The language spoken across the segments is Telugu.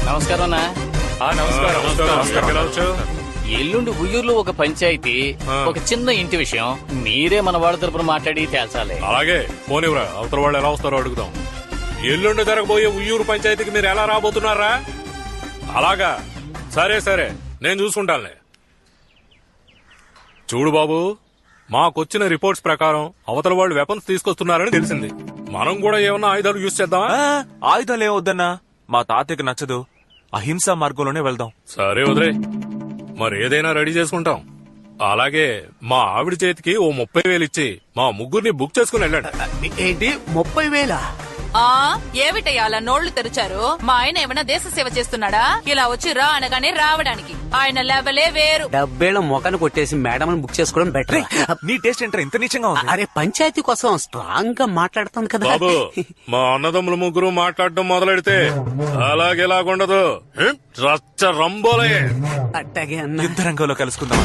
నమస్కారం అన్నా. నమస్కారం. ఎల్లుండి ఉయ్యూరులో ఒక పంచాయతీ, ఒక చిన్న ఇంటి విషయం మీరే మన వాళ్ళ తరపున మాట్లాడి తేల్చాలి. అలాగే పోనివ్వరా, అవతల వాళ్ళు ఎలా వస్తారో అడుగుదాం. ఎల్లుండి జరగబోయే ఉయ్యూరు పంచాయతీకి మీరు ఎలా రాబోతున్నారా? అలాగా, సరే నేను చూసుకుంటానులే. చూడు బాబు, మాకొచ్చిన రిపోర్ట్స్ ప్రకారం అవతల వాళ్ళు వెపన్స్ తీసుకొస్తున్నారని తెలిసింది. మనం కూడా ఏమన్నా ఆయుధాలు యూజ్ చేద్దామా? ఆయుధాలు ఏమొద్దన్నా, మా తాతయ్యకి నచ్చదు. అహింసా మార్గంలోనే వెళ్దాం. సరే వదిలే, మరి ఏదైనా రెడీ చేసుకుంటాం. అలాగే మా ఆవిడ చేతికి ఓ 30,000 ఇచ్చి మా ముగ్గురిని బుక్ చేసుకుని వెళ్ళండి. ఏంటి 30,000? ఏమిటయ్యా అలా నోళ్లు తెరిచారు? మా ఆయన ఏమైనా దేశ సేవ చేస్తున్నాడా? ఇలా వచ్చి రా అనగానే రావడానికి ఆయన లెవెలే వేరు. 70,000 మొఖాన్ని కొట్టేసి మేడం బుక్ చేసుకోవడం బెటర్. నీ టేస్ట్ ఏంట్రా ఇంత నీచంగా ఉంది? అరే పంచాయతీ కోసం స్ట్రాంగ్ గా మాట్లాడుతాను కదా బాబు, మా అన్నదమ్ములు ముగ్గురు మాట్లాడటం మొదలెడితే అలాగేలాగుండదు. రచ్చ రంబోలే. అట్టాగే అన్న. యుద్ధ రంగంలో కలుసుకుందాం.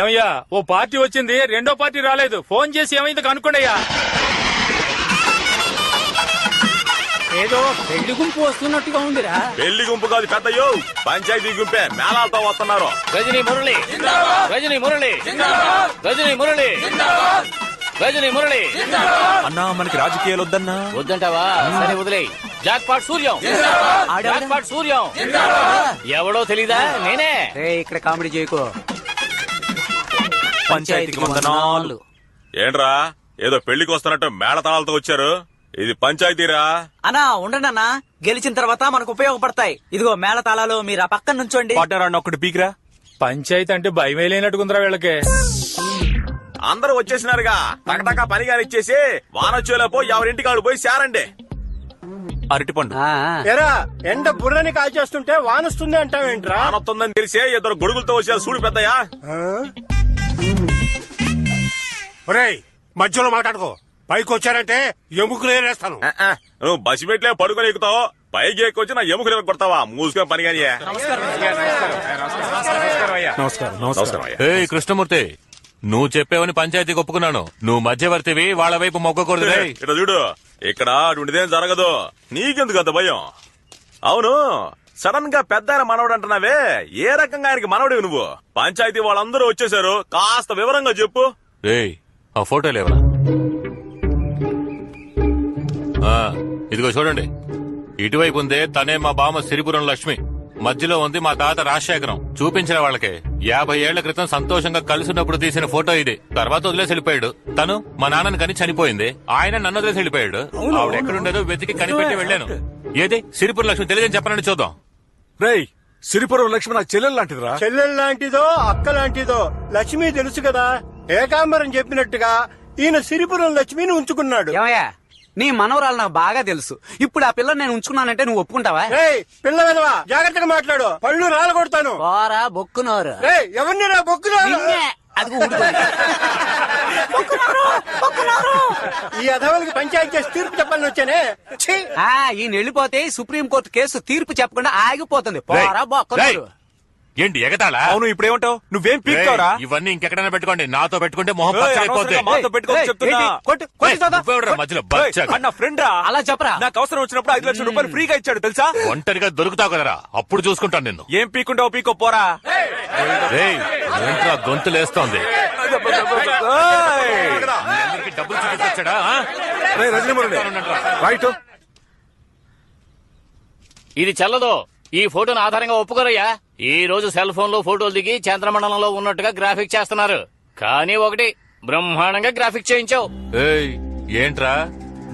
ఏమయ్యా, ఓ పార్టీ వచ్చింది, రెండో పార్టీ రాలేదు. ఫోన్ చేసి ఏమైంది కనుక్కోండియ్యా. ఏదో పెళ్లి గుంపు వస్తున్నట్టుగా ఉందిరా. పెళ్లి గుంపు కాదు పెద్దయ్యో, పంచాయతీ గుంపే మేళాలతో వస్తున్నారు. రజనీ మురళి, రజనీ మురళి, రజనీ మురళి, రజనీ మురళి. అన్నా మనకి రాజకీయాలు వద్దన్నా. వద్దంటావా? సరే వదిలే. Jackpot Suryam, jackpot Suryam. ఎవడో తెలీదా? నేనే. ఇక్కడ కామెడీ చేయకు. పంచాయతీకి వందనాలు. ఏంట్రా ఏదో పెళ్లికి వస్తున్నట్టు మేళతాళాలతో వచ్చారు? ఇది పంచాయతీరా? అన్నా ఉండండి అన్నా, గెలిచిన తర్వాత మనకు ఉపయోగపడతాయి. ఇదిగో మేళ తాళాలు, మీరు ఆ పక్కన నుంచోండి. పడ్డారన్న ఒకటి పీకిరా. పంచాయతీ అంటే భయమే లేనట్టుకుందిరా వీళ్ళకి. అందరూ వచ్చేసినారుగా, టకటకా పని కానిచ్చేసి వానొచ్చేలోపు ఎవరింటికి ఆడు పోయి శారండి. అరటిపండు. ఎరా ఎండ బుర్రని కాల్చేస్తుంటే వానొస్తుంది అంటావేంట్రా? వానొస్తుందని తెలిసే ఇద్దరు గొడుగులతో వచ్చారు. చూడు పెద్దయ్యా. ఒరేయ్ మధ్యలో మాట్లాడుకో, పైకి వచ్చారంటే ఎముకలు ఏరేస్తాను. నువ్వు బసి పెట్టలే పడుకొని ఎక్కుతావు, పైకి ఎక్కొచ్చి నా ఎముకలు కొడతావా? మూసుకొని పని కానీ. నమస్కారం. ఏయ్ కృష్ణమూర్తి, నువ్వు చెప్పేవని పంచాయతీకి ఒప్పుకున్నాను. నువ్వు మధ్యవర్తివి, వాళ్ళ వైపు మొగ్గకూడదు. ఇట్లా చూడు, ఇక్కడ అటువంటిదేం జరగదు. నీకెందుకు అంత భయం? అవును, సడన్ గా పెద్ద ఆయన మనవడు అంటున్నావే, ఏ రకంగా ఆయనకి మనవడివి నువ్వు? పంచాయతీ వాళ్ళందరూ వచ్చేసారు, కాస్త వివరంగా చెప్పు. ఏయ్ ఆ ఫోటో లేవరా? ఇదిగో చూడండి, ఇటువైపు ఉందే తనే మా బామ్మ సిరిపురం లక్ష్మి, మధ్యలో ఉంది మా తాత రాజశేఖరం. చూపించిన వాళ్ళకే 50 ఏళ్ల క్రితం సంతోషంగా కలిసినప్పుడు తీసిన ఫోటో ఇది. తర్వాత వదిలేసి వెళ్ళిపోయాడు. తను మా నాన్నని కని చనిపోయింది, ఆయన నన్ను వదిలేసి వెళ్ళిపోయాడు. ఆవిడ ఎక్కడుండేదో వెతికి కనిపెట్టి వెళ్ళాను. ఏది సిరిపురం లక్ష్మి తెలియదని చెప్పనని చూద్దాం. రేయ్, సిరిపురం లక్ష్మి నాకు చెల్లెలు లాంటిదిరా. చెల్లెలు లాంటిదో అక్క లాంటిదో లక్ష్మి తెలుసు కదా. ఏకాంబరం చెప్పినట్టుగా ఈయన సిరిపురం లక్ష్మిని ఉంచుకున్నాడు. ఏమయ్యా, నీ మనవరాలు నాకు బాగా తెలుసు. ఇప్పుడు ఆ పిల్లని నేను ఉంచుకున్నానంటే నువ్వు ఒప్పుకుంటావా? పిల్ల విధవా, జాగ్రత్తగా మాట్లాడు, పళ్ళు రాలగొడతాను. పోరా బొక్కునోరు. ఎవరిని రా బొక్కునోరు? ఈ అధవలకి పంచాయతీ చేసి తీర్పు చెప్పాలని వచ్చానే. ఈయన వెళ్ళిపోతే సుప్రీం కోర్టు కేసు తీర్పు చెప్పకుండా ఆగిపోతుంది. పోరా బొక్కునోరు. ఏంటి ఎగతాళా? అవును, ఇప్పుడేమంటావు? నువ్వేం పీక్తావురా? ఇవన్నీ ఇంకెక్కడైనా పెట్టుకోండి, నాతో పెట్టుకుంటే మొహం పచ్చడైపోద్ది. మాతో పెట్టుకోని చెప్తున్నా. మధ్యలో బచ్చ. అన్న ఫ్రెండ్ రా. అలా చెప్పరా. నాకు అవసరం వచ్చినప్పుడు 5 లక్షల రూపాయలు ఫ్రీగా ఇచ్చాడు తెలుసా? ఒంటరిగా దొరుకుతావు కదరా, అప్పుడు చూసుకుంటాను నిన్ను. ఏం పీకుంటావు పీకో పోరా. ఏంట్రా గొంతులేస్తోంది? డబ్బులు చూపించాడా? ఇది చెల్లదు. ఈ ఫోటోను ఆధారంగా ఒప్పుకోరయ్యా. ఈ రోజు సెల్ ఫోన్ లో ఫోటోలు దిగి చంద్రమండలంలో ఉన్నట్టుగా గ్రాఫిక్ చేస్తున్నారు. కానీ ఒకటి బ్రహ్మాండంగా గ్రాఫిక్ చేయించావు. ఏంట్రా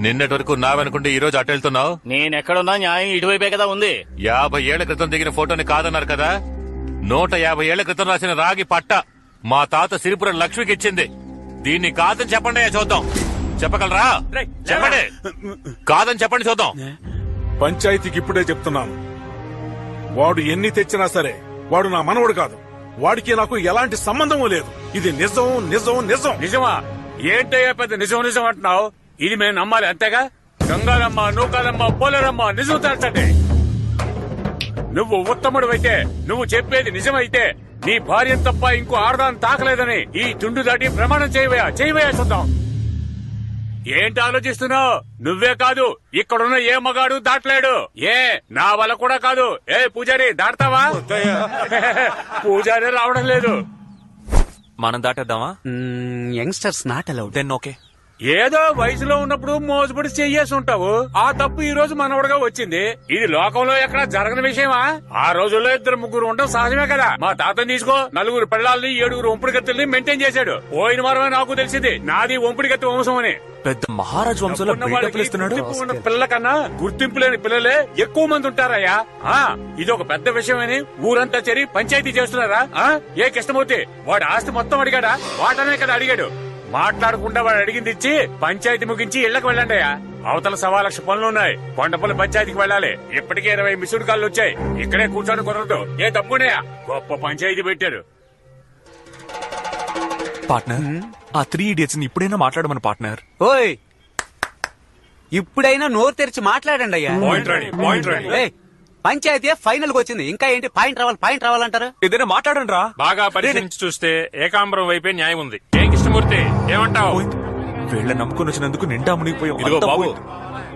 నిన్నటి వరకు నావనుకుంటే ఈ రోజు అటు వెళ్తున్నావు? నేనెక్కడున్నా న్యాయం ఇటువైపే కదా ఉంది. 50 ఏళ్ల క్రితం దిగిన ఫోటోని కాదన్నారు కదా. 150 ఏళ్ల క్రితం రాసిన రాగి పట్ట మా తాత సిరిపురం లక్ష్మికి ఇచ్చింది. దీన్ని కాదని చెప్పండి, చూద్దాం. చెప్పగలరా? చెప్పండి, కాదని చెప్పండి చూద్దాం. పంచాయతీకి ఇప్పుడే చెప్తున్నాను, వాడు ఎన్ని తెచ్చినా సరే వాడు నా మనవడు కాదు. వాడికి నాకు ఎలాంటి సంబంధము లేదు. ఇది నిజం నిజం నిజం. నిజమా? ఏంటయ్యా పెద్ద నిజం నిజం అంటున్నావు? ఇది మేము నమ్మాలి అంతేగా. గంగారమ్మ, నూకాలమ్మ, పోలేరమ్మ నిజం తేల్చండి. నువ్వు ఉత్తముడు నువ్వు చెప్పేది నిజమైతే నీ భార్య తప్ప ఇంకో ఆడదాన్ని తాకలేదని ఈ తుండు దాటి ప్రమాణం చేయవయా చూద్దాం. ఏంటి ఆలోచిస్తున్నావు? నువ్వే కాదు ఇక్కడున్న ఏ మగాడు దాటలేడు. నా వల్ల కూడా కాదు. పూజారి దాటతావా? పూజారి రావడం లేదు. మనం దాటేద్దామా? Youngsters not allowed. Then okay. ఏదో వయసులో ఉన్నప్పుడు మోసపడి చెయ్యేసి ఉంటావు. ఆ తప్పు ఈ రోజు మనవడుగా వచ్చింది. ఇది లోకంలో ఎక్కడ జరగని విషయమా? ఆ రోజుల్లో 2-3 ఉండడం సహజమే కదా. మా తాతని తీసుకో, 4 పిల్లల్ని 7 ఒంపుడి గత్తుల్ని మెయింటైన్ చేశాడు. పోయిన వారమే నాకు తెలిసింది నాది ఒంపుడి గత్తి వంశం అని. పెద్ద మహారాజ్ వంశంలో బిల్డప్లు ఇస్తున్నాడు. గుర్తింపు ఉన్న పిల్లల కన్నా గుర్తింపు లేని పిల్లలే ఎక్కువ మంది ఉంటారయ్యా. ఇది ఒక పెద్ద విషయమని ఊరంతా చేరి పంచాయతీ చేస్తున్నారా? ఏ కృష్ణమూర్తి వాడు ఆస్తి మొత్తం అడిగాడా? వాటనే కదా అడిగాడు. మాట్లాడకుండా వాడు అడిగింది ఇచ్చి పంచాయతీ ముగించి ఇళ్లకు వెళ్ళండి. అవతల 1,00,000 పనులున్నాయి. కొండపల్లి పంచాయతీకి వెళ్ళాలి. ఇప్పటికే 20 మిస్డ్ కాళ్ళు వచ్చాయి. ఇక్కడే కూర్చొని కుదరదు. తప్పుకున్నాయా? గొప్ప పంచాయతీ పెట్టారు. పార్ట్నర్, ఆ 3 idiots ని ఇప్పుడైనా మాట్లాడమని పార్ట్నర్. ఓయ్, ఇప్పుడైనా నోరు తెరిచి మాట్లాడండి అయ్యా. పంచాయతీ ఫైనల్ కి వచ్చింది. ఇంకా ఏంటి పాయింట్ రావాలంటారు? ఏదైనా మాట్లాడండి రా. బాగా పరిశీలించి చూస్తే ఏకాంబరం వైపే న్యాయం ఉంది. ఏం కృష్ణమూర్తి ఏమంటావు? వీళ్ళ నమ్ముకుని వచ్చినందుకు నిండా మునిగిపోయాం. ఇదిగో బాబు,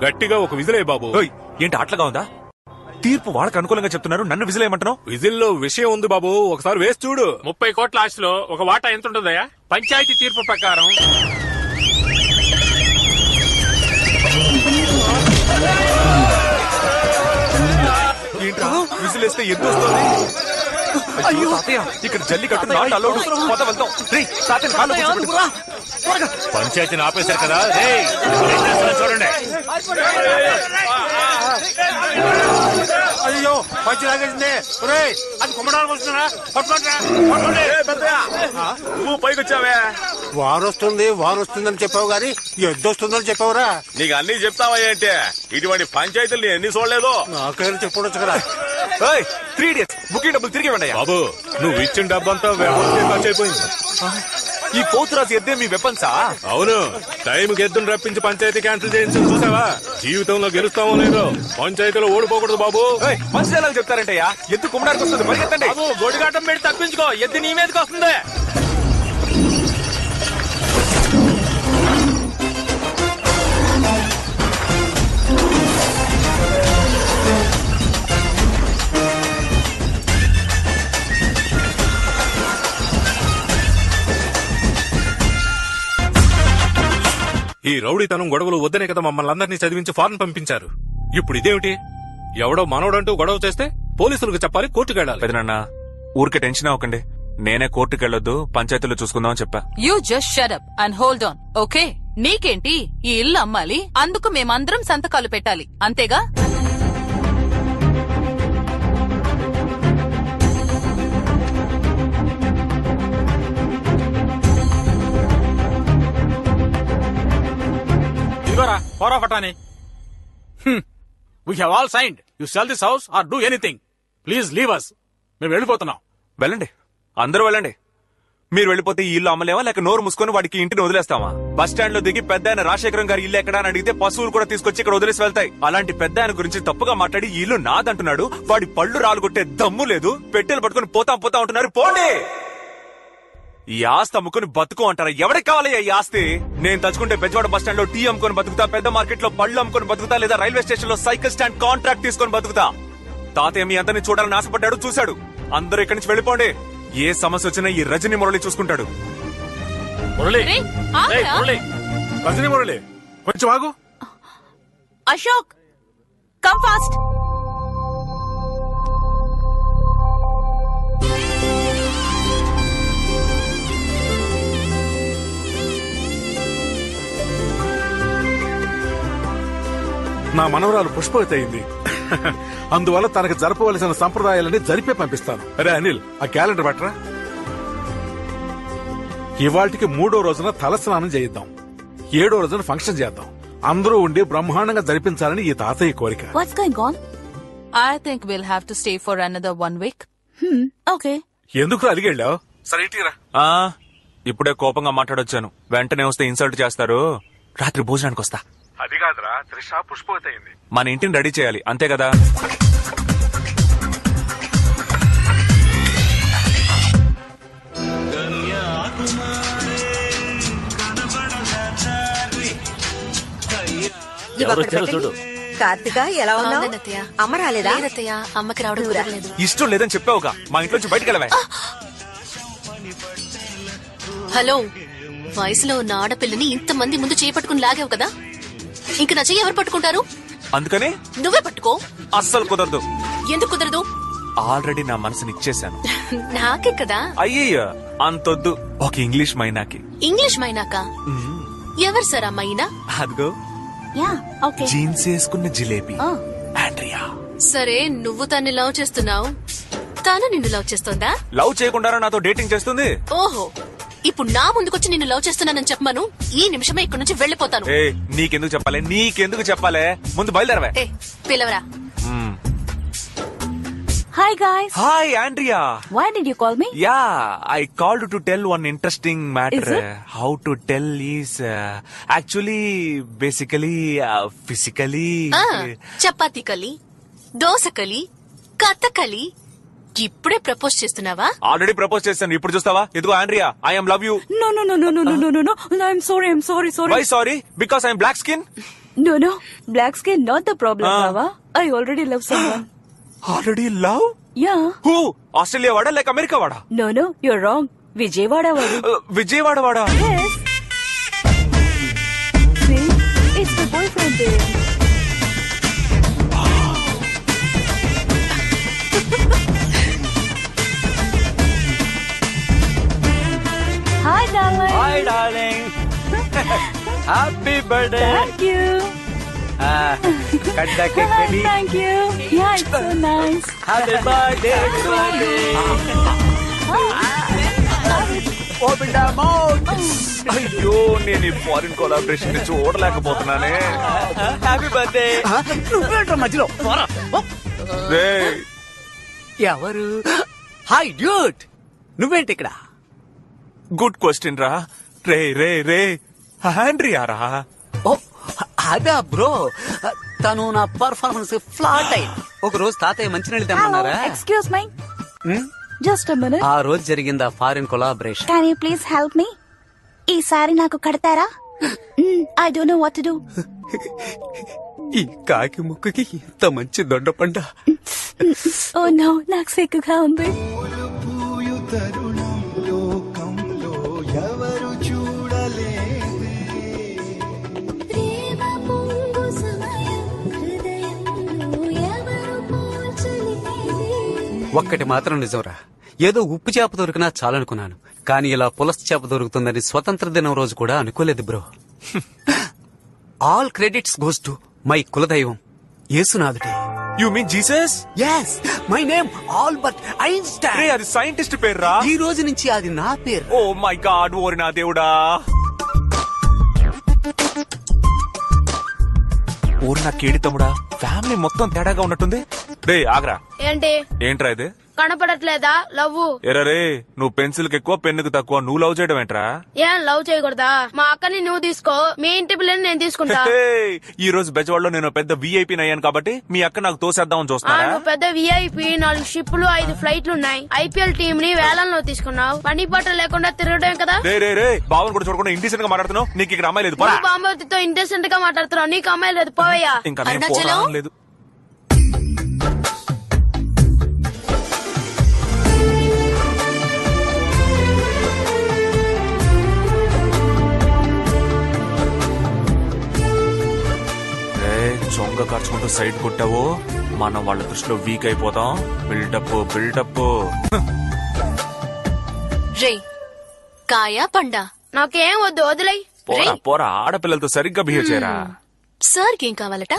గట్టిగా ఒక విజిలే బాబు. ఏంటి అట్లగా ఉందా? తీర్పు వాళ్ళకి అనుకూలంగా చెప్తున్నారు, నన్ను విజిలేయమంటున్నావు? విజిల్లో విషయం ఉంది బాబు, ఒకసారి వేసి చూడు. 30 కోట్ల ఆస్తిలో ఒక వాటా ఎంత ఉంటుందయ్యా? పంచాయతీ తీర్పు ప్రకారం ఏంట్రా విజిలేస్తే ఎంత వస్తుంది? అయ్యో తాతయ్య, ఇక్కడ జల్లికట్టు నాట్ అలౌడ్. పద వెళ్దాం. రేయ్ తాతయ్య కాళ్ళు కూర్చోబెట్టు. పంచాయతీని ఆపేశారు కదా. చూడండి. అయ్యో పంచి లాగేసింది. అది కుమ్మడానికి వస్తున్నారా? నువ్వు పైకి వచ్చావే. వారు వస్తుందని చెప్పావు గాని ఎద్దొస్తుందని చెప్పావురా. నీకు అన్ని చెప్తావా ఏంటి? ఇటువంటి పంచాయతీలు ఎన్ని చూడలేదు. నాకైనా చెప్పొచ్చు కదా. 3 idiots బుకింగ్ డబ్బులు తిరిగి ఇవ్వండి. బాబు, నువ్వు ఇచ్చిన డబ్బంతా ఖర్చు అయిపోయింది. ఈ పోతురాజు ఎద్దే మీ వెపన్సా? అవును, టైంకి ఎద్దును రప్పించి పంచాయతీ క్యాన్సిల్ చేయించి చూసావా? జీవితంలో గెలుస్తామో లేదో, పంచాయతీలో ఓడిపోకూడదు బాబు. మంచి ఎలా చెప్తారంటయ్యా? ఎద్దు కుమ్మడానికి వస్తుంది, పరిగెత్తండి. గొడిగాటం పెట్టి తప్పించుకో, ఎద్దు నీ మీదకి వస్తుంది. ఈ రౌడీతనం గొడవలు వద్దనే కదా మమ్మల్ని అందరినీ చదివించి ఫారెన్ పంపించారు. ఇప్పుడు ఇదేమిటి? ఎవడో మనోడంటూ గొడవ చేస్తే పోలీసులకు చెప్పాలి, కోర్టుకు వెళ్ళాలి. పెదనాన్న ఊరికే టెన్షన్ అవ్వకండి. నేనే కోర్టుకు వెళ్ళొద్దు, పంచాయతీలో చూసుకుందామని చెప్పా. You just shut up and hold on. Okay, నీకేంటి? ఈ ఇల్లు అమ్మాలి, అందుకు మేమందరం సంతకాలు పెట్టాలి, అంతేగా? We have all signed. You sell this house or do anything. Please leave us. మేము వెళ్ళిపోతున్నాం. వెళ్ళండి, అందరూ వెళ్ళండి. మీరు వెళ్ళిపోతే ఈ ఇల్లు అమ్మలేమా, లేక నోరు మూసుకొని వాడికి ఇంటిని వదిలేస్తామా? బస్ స్టాండ్ లో దిగి పెద్ద ఆయన రాజశేఖరం గారి ఇల్లు ఎక్కడా అని అడిగితే పశువులు కూడా తీసుకొచ్చి ఇక్కడ వదిలేసి వెళ్తాయి. అలాంటి పెద్ద ఆయన గురించి తప్పుగా మాట్లాడి ఈ ఇల్లు నాదంటున్నాడు. వాడి పళ్ళు రాలుగొట్టే దమ్ము లేదు. పెట్టెలు పట్టుకుని పోతా ఉంటున్నారు. పోండి. ఈ ఆస్తి అమ్ముకుని బతుకు అంటారా? ఎవరికి కావాలి ఈ ఆస్తి? నేను తలుచుకుంటే బెజవాడ బస్ స్టాండ్ లో టీ అమ్ముకొని బతుకుతా, పెద్ద మార్కెట్ లో పళ్ళు అమ్ముకొని బతుకుతా, లేదా రైల్వే స్టేషన్ లో సైకిల్ స్టాండ్ కాంట్రాక్ట్ తీసుకొని బతుకుతా. తాతయ్య మీ అందరినీ చూడాలని ఆశపడ్డాడు, చూశాడు. అందరూ ఇక్కడి నుంచి వెళ్ళిపోండి. ఏ సమస్య వచ్చినా ఈ రజనీ మురళి చూసుకుంటాడు. రజనీ మురళి కొంచెం ఆగు. Ashok, come fast. నా మనవరాలు పుష్పవతి అయింది. అందువల్ల తనకు జరపవలసిన సంప్రదాయాలని జరిపే పంపిస్తాను. అరే అనిల్, ఆ క్యాలెండర్ పట్టరా. ఇవాళకి 3వ రోజున తలస్నానం చేయిద్దాం, 7వ రోజున ఫంక్షన్ చేద్దాం. అందరూ ఉండి బ్రహ్మాండంగా జరిపించాలని ఈ తాతయ్య కోరిక. What's going on? I think we'll have to stay for another 1 week. Okay. ఎందుకు అలిగెళ్ళావు? సరే ఇటీరా. ఇప్పుడే కోపంగా మాట్లాడొచ్చాను. వెంటనే వస్తే ఇన్సల్ట్ చేస్తారు. రాత్రి భోజనానికి వస్తా. అది కాదురా, త్రిష పుష్పవతి అయింది. మన ఇంటిని రెడీ చేయాలి, అంతే కదా? ఎవరొచ్చారో చూడు. కార్తిక ఎలా ఉన్నావు? అమ్మ రాలేదా? అమ్మకి రావడం కుదరలేదు. ఇష్టం లేదని చెప్పావుగా, మా ఇంట్లో నుంచి బయటకు వెళ్ళవే. హలో, వయసులో ఉన్న ఆడపిల్లని ఇంతమంది ముందు చేపట్టుకుని లాగావు కదా, ఇంక నా చెయ్యి ఎవరు పట్టుకుంటారు? అందుకని నువ్వే పట్టుకో. అస్సలు కుదరదు. ఎందుకు కుదరదు? ఆల్రెడీ నా మనసుని ఇచ్చేశాను. నాకే కదా. అయ్యయ్యో అంతొద్దు, ఒక ఇంగ్లీష్ మైనాకి. ఇంగ్లీష్ మైనాక? ఎవరు సార్ ఆ మైనా? అదిగో జీన్స్ వేసుకున్న జిలేబీ ఆండ్రియా. సరే, నువ్వు తన్ని లవ్ చేస్తున్నావు, తను నిన్ను లవ్ చేస్తుందా? లవ్ చేయకుండా నాతో డేటింగ్ చేస్తుంది. ఓహో, ఇప్పుడు నా ముందుకొచ్చి నిన్ను లవ్ చేస్తున్నానని చెప్పమను, ఈ నిమిషమే ఇక్కడి నుంచి వెళ్లిపోతాను. ఏ నీకెందుకు చెప్పాలే, ముందు బయలుదేరవే. ఏ, పిలవరా. Hi guys. Hi Andrea. Why did you call me? Yeah, I called to tell one interesting matter. Is it? How to tell is actually, basically, physically. Chapati కలి, దోశ కలి, కథకలి. ఇప్పుడే ప్రపోజ్ చేస్తున్నావా? ఆల్రెడీ ప్రపోజ్ చేశాను, ఇప్పుడు చూస్తావా? ఇదిగో Andrea, I am love you. No. I'm sorry. Why sorry? Because I am black skin. No. Black skin not the problem, Baba. I already love someone. Already love? Yeah. Who? Australia వాడా లేక అమెరికా వాడా? No, you're wrong. Vijayawada wadu. Vijayawada వాడా? Yes. See, it's my boyfriend there. Hi, darling. Hi, darling. Happy birthday. Thank you. Cut the cake, baby. Thank you. Yeah, it's so nice. Happy birthday to me. Open the mouth. అయ్యో, నేను ఈ ఫారిన్ కొలాబరేషన్ చూడలేకపోతున్నానే. Happy birthday. నువ్వేంట్రా మధ్యలో? ఎవరు? హాయ్ డ్యూట్, నువ్వేంటి ఇక్కడ? గుడ్ క్వశ్చన్ రా. రే ఆండ్రియా రా. ఓ అదా బ్రో, తను నా పర్ఫార్మెన్స్ ఫ్లాట్ అయింది. ఒక రోజు తాతయ్య మంచినీళ్ళు తెమ్మన్నారా? Excuse me. Just a minute. ఆ రోజు జరిగిందా foreign collaboration? Can you please help me? ఈసారి నాకు కడతారా? I don't know what to do. ఈ కాకి ముక్కుకి ఇంత మంచి దొండపండ. Oh no, నాకు సిగ్గుగా ఉంది. ఒక్కటి మాత్రం నిజంరా, ఏదో ఉప్పు చేప దొరికినా చాలనుకున్నాను, కానీ ఇలా పులస చేప దొరుకుతుందని స్వతంత్ర దినం రోజు కూడా అనుకోలేదు bro. All credits goes to my కులదైవం యేసునాథుడే. You mean Jesus? yes, my name Albert Einstein. రే, అది సైంటిస్ట్ పేర్రా. ఈ రోజు నుంచి అది నా పేరు. ఓ మై గాడ్, ఓరి నా దేవుడా. ఓరి నా కేడి తమ్ముడా, ఫ్యామిలీ మొత్తం తేడాగా ఉన్నట్టుంది. రే ఆగ్రా. ఏంట్రా ఇది? కనపడట్లేదా లవ్వు? ఎరే, నువ్వు పెన్సిల్ కి ఎక్కువ పెన్నుకు తక్కువ, నువ్వు లవ్ చేయడం ఏంట్రా? ఏం లవ్ చేయకూడదా? మా అక్కని నువ్వు తీసుకో, మీ ఇంటి పిల్లని నేను తీసుకుంటా. ఈ రోజు బెజవాడలో నేను పెద్ద విఐపీ అయ్యాను కాబట్టి మీ అక్క నాకు తోసేద్దామని చూస్తున్నారా? నువ్వు పెద్ద విఐపీ, 4 షిప్లు 5 ఫ్లైట్లు ఉన్నాయి, ఐపీఎల్ టీం ని వేలంలో తీసుకున్నావు, పని పాట లేకుండా తిరగడం కదా. రే బావన్ కూడా చూడకుండా ఇండిసెంట్ గా మాట్లాడుతున్నావు. నీకు ఇక్కడ అమ్మాయి లేదు. బాంబోతితో ఇంటెసెంట్ గా మాట్లాడుతున్నావు, నీకు అమ్మాయి లేదు, పోవయ్యా. ఇంకా నేను పోరాడడం లేదు. చొంగ ఖర్చుకుంటూ సైడ్ కొట్టావో మనం వాళ్ళ దృష్టిలో వీక్ అయిపోతాం. బిల్డప్. రే, కాయా పండా? నాకేం వద్దు, వదిలై. పోరా, ఆడపిల్లలతో సరిగ్గా బిహేవ్ చేయరా. సార్కి ఏం కావాలట?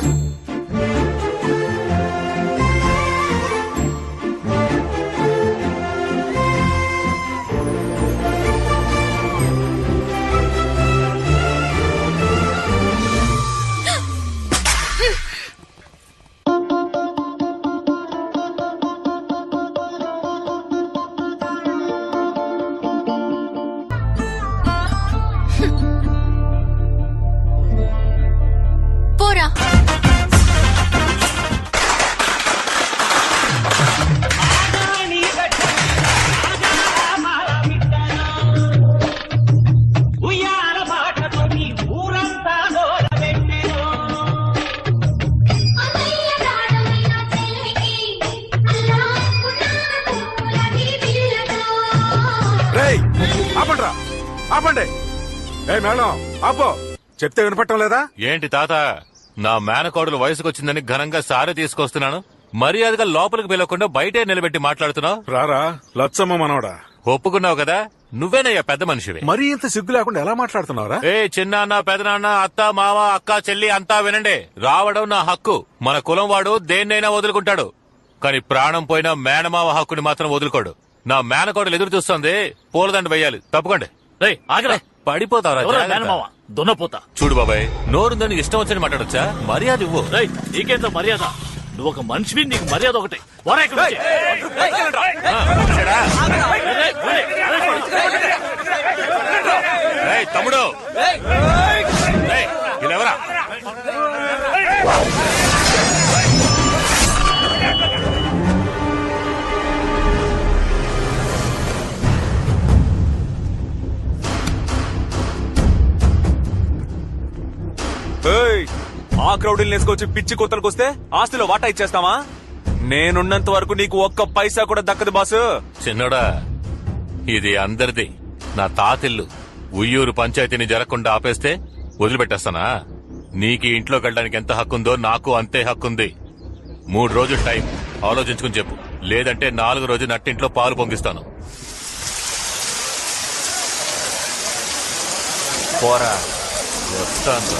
ఆపండి. ఏ మేడం ఆపో, చెప్తే వినపట్టం లేదా? ఏంటి తాత, నా మేనకోడలు వయసుకొచ్చిందని ఘనంగా సారి తీసుకొస్తున్నాను, మర్యాదగా లోపలికి పిలవకుండా బయటే నిలబెట్టి మాట్లాడుతున్నావు. రారా లచ్చమ్మ మనవడా, ఒప్పుకున్నావు కదా, నువ్వేనయ్యా పెద్ద మనిషివి. మరీ ఇంత సిగ్గు లేకుండా ఎలా మాట్లాడుతున్నావురా? ఏ చిన్నాన్న పెదనాన్న అత్త మామ అక్క చెల్లి అంతా వినండి. రావడం నా హక్కు. మన కులం వాడు దేన్నైనా వదులుకుంటాడు, కానీ ప్రాణం పోయిన మేనమావ హక్కుని మాత్రం వదులుకోడు. నా మేనకోడలు ఎదురు చూస్తుంది, పూలదండ వేయాలి. తప్పుకోండి. పడిపోతావరా దున్నపోతా. చూడు బాబాయ్, నోరుందని ఇష్టం వచ్చని మాట్లాడొచ్చా? మర్యాద ఇవ్వు. నీకేంత మర్యాద? నువ్వు ఒక మనిషివి, నీకు మర్యాద ఒకటి. తమ్ముడు ఇలావరా? ఆ క్రౌడీలు నేసుకొచ్చి పిచ్చి కొత్తలకు వస్తే ఆస్తిలో వాటా ఇచ్చేస్తావా? నేనున్నంత వరకు నీకు ఒక్క పైసా కూడా దక్కదు బాసు. చిన్నోడా, ఇది అందరిది, నా తాతిల్లు. ఉయ్యూరు పంచాయతీని జరగకుండా ఆపేస్తే వదిలిపెట్టేస్తానా? నీకు ఇంట్లోకి వెళ్ళడానికి ఎంత హక్కుందో నాకు అంతే హక్కుంది. 3 రోజులు టైం ఆలోచించుకుని చెప్పు, లేదంటే 4 రోజు నట్టింట్లో పాలు పొంగిస్తాను. పోరా. వస్తాను.